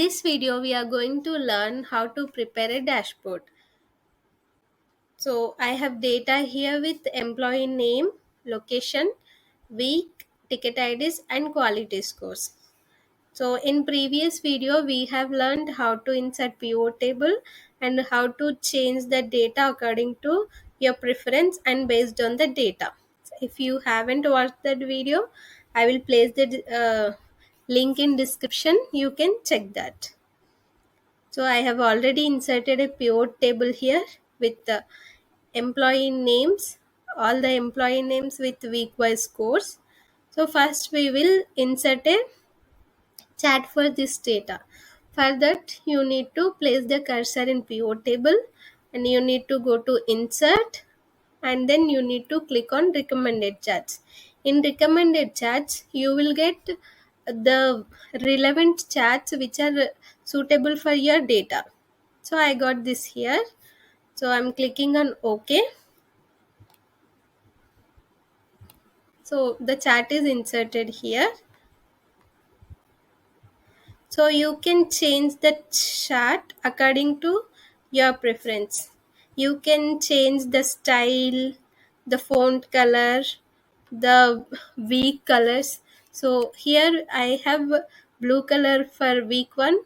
this video, we are going to learn how to prepare a dashboard. So I have data here with employee name, location, week, ticket IDs and quality scores. So in previous video, we have learned how to insert pivot table and how to change the data according to your preference and based on the data. If you haven't watched that video, I will place the link in description. You can check that. So I have already inserted a pivot table here with the employee names, all the employee names with week wise scores. So first we will insert a chat for this data. For that you need to place the cursor in pivot table and you need to go to insert and then you need to click on recommended chats. In recommended chats you will get the relevant chats which are suitable for your data. So I got this here. So I'm clicking on OK. So the chat is inserted here. So you can change the chart according to your preference. You can change the style, the font color, the week colors. So here I have blue color for week 1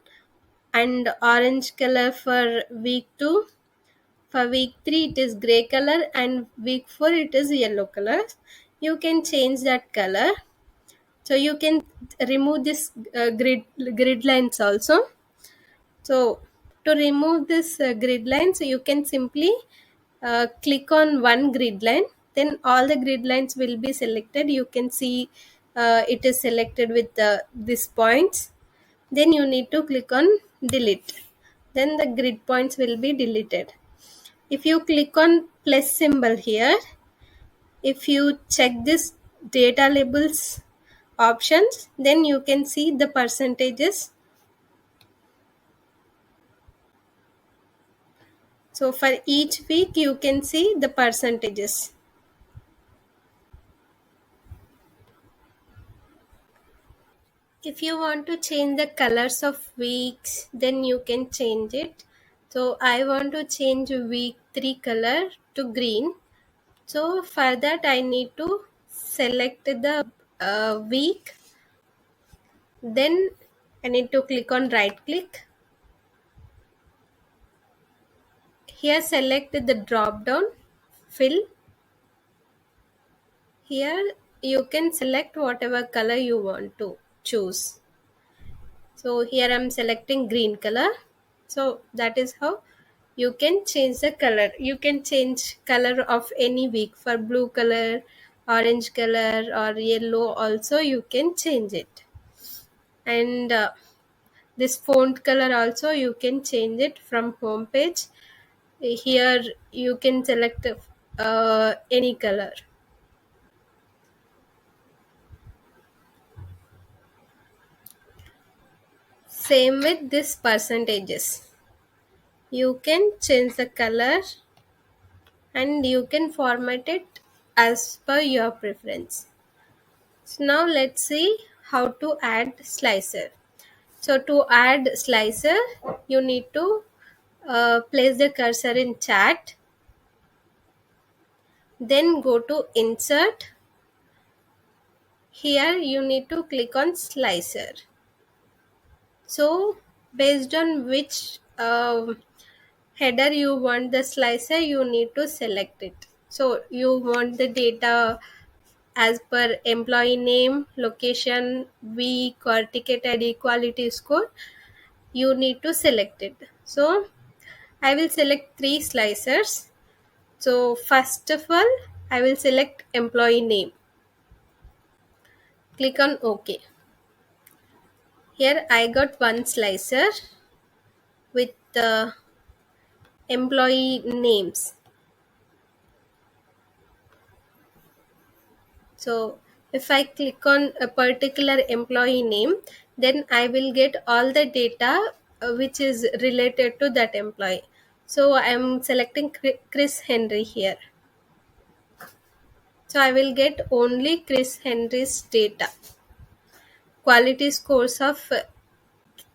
and orange color for week 2. For week 3 it is gray color and week 4 it is yellow color. You can change that color. So you can remove this grid lines also. So to remove this grid lines, you can simply click on one grid line. Then all the grid lines will be selected. You can see it is selected with these points. Then you need to click on delete. Then the grid points will be deleted. If you click on plus symbol here, if you check this data labels options, then you can see the percentages. So for each week you can see the percentages. If you want to change the colors of weeks, then you can change it. So I want to change week 3 color to green. So for that I need to select the week. Then I need to click on right click. Here select the drop down, fill. Here you can select whatever color you want to choose. So here I'm selecting green color. So that is how you can change the color. You can change color of any week. For blue color, orange color or yellow also you can change it. And this font color also you can change it from home page. Here you can select any color. Same with this percentages. You can change the color and you can format it as per your preference. So now let's see how to add slicer. So to add slicer, you need to place the cursor in chat, then go to insert. Here you need to click on slicer. So based on which header you want the slicer, you need to select it. So you want the data as per employee name, location, week or ticket ID, quality score, you need to select it. So I will select 3 slicers. So first of all I will select employee name. Click on OK. Here I got one slicer with the employee names. So if I click on a particular employee name, then I will get all the data which is related to that employee. So I am selecting Chris Henry here. So I will get only Chris Henry's data. Quality scores of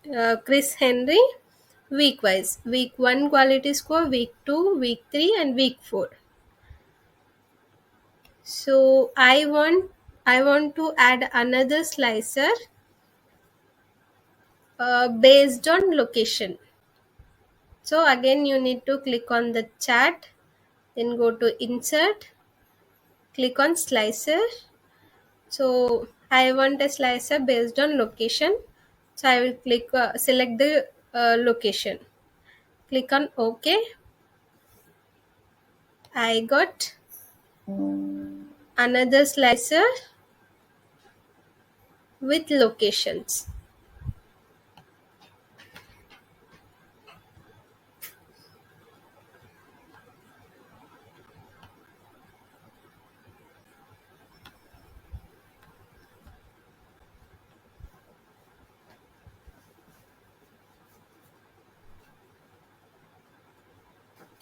Chris Henry, week wise. Week 1 quality score, week 2, week 3, and week 4. So I want to add another slicer based on location. So again you need to click on the chat, then go to insert, click on slicer. So I want a slicer based on location. So I will select the location. Click on OK. I got another slicer with locations.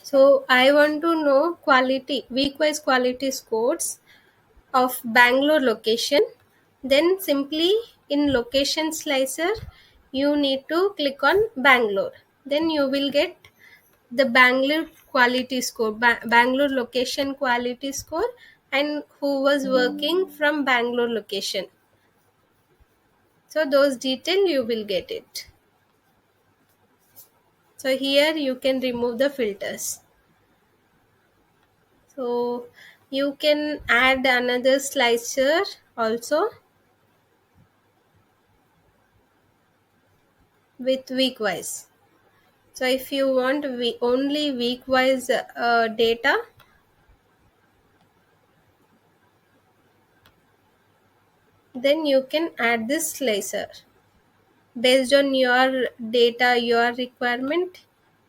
So I want to know week-wise quality scores of Bangalore location. Then simply in location slicer, you need to click on Bangalore. Then you will get the Bangalore quality score, Bangalore location quality score, and who was working from Bangalore location. So those detail you will get it. So here you can remove the filters. So you can add another slicer also with week wise. So if you want only week wise data, then you can add this slicer. Based on your data, your requirement,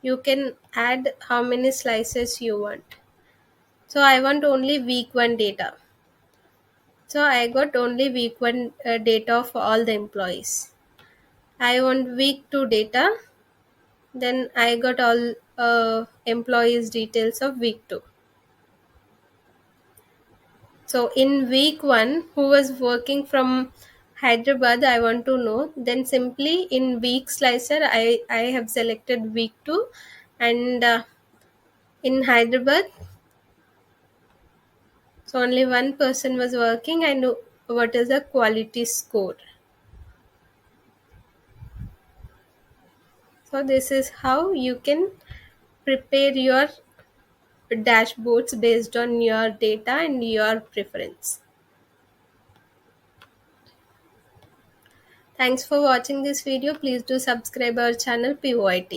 you can add how many slices you want. So I want only week 1 data. So I got only week 1 data of all the employees. I want week 2 data. Then I got all employees details of week 2. So in week 1, who was working from Hyderabad, I want to know. Then simply in week slicer, I have selected week 2, and in Hyderabad, so only one person was working. I know what is the quality score. So this is how you can prepare your dashboards based on your data and your preference. Thanks for watching this video. Please do subscribe our channel PYT.